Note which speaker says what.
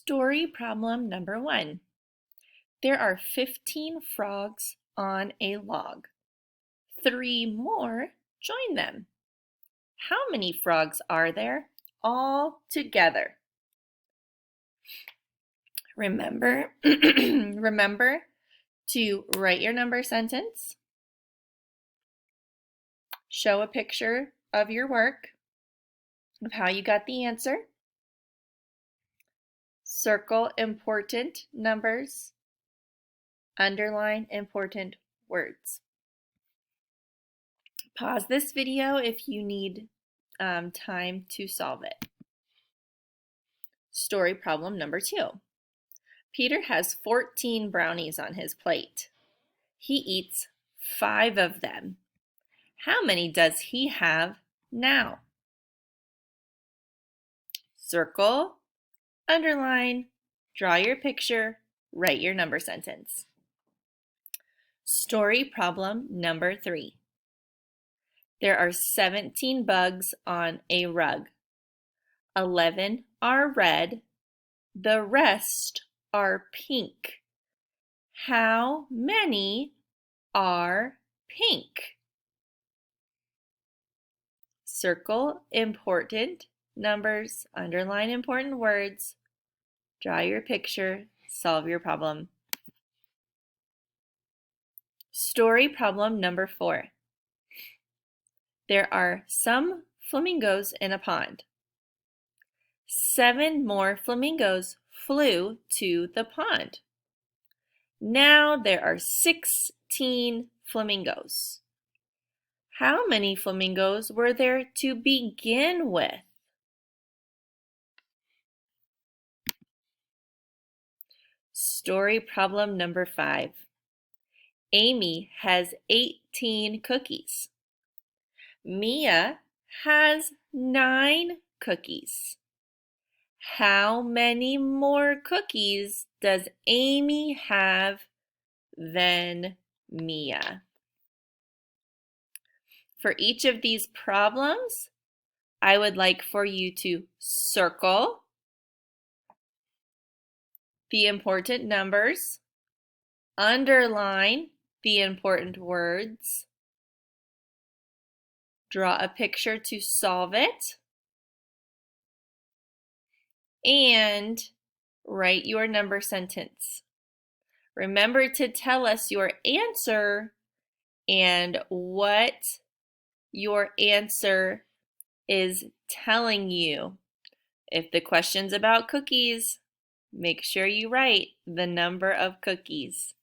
Speaker 1: Story problem number 1. There are 15 frogs on a log. 3 more join them. How many frogs are there all together? Remember, remember to write your number sentence, show a picture of your work, of how you got the answer, circle important numbers, underline important words. Pause this video if you need time to solve it. Story problem number 2. Peter has 14 brownies on his plate. He eats 5 of them. How many does he have now? Circle, underline, draw your picture, write your number sentence. Story problem number 3. There are 17 bugs on a rug. 11 are red. The rest are pink. How many are pink? Circle important numbers, underline important words, draw your picture, solve your problem. Story problem number 4. There are some flamingos in a pond. 7 more flamingos flew to the pond. Now there are 16 flamingos. How many flamingos were there to begin with? Story problem number 5. Amy has 18 cookies. Mia has 9 cookies. How many more cookies does Amy have than Mia? For each of these problems, I would like for you to circle the important numbers, underline the important words, draw a picture to solve it, and write your number sentence. Remember to tell us your answer and what your answer is telling you. If the question's about cookies, make sure you write the number of cookies.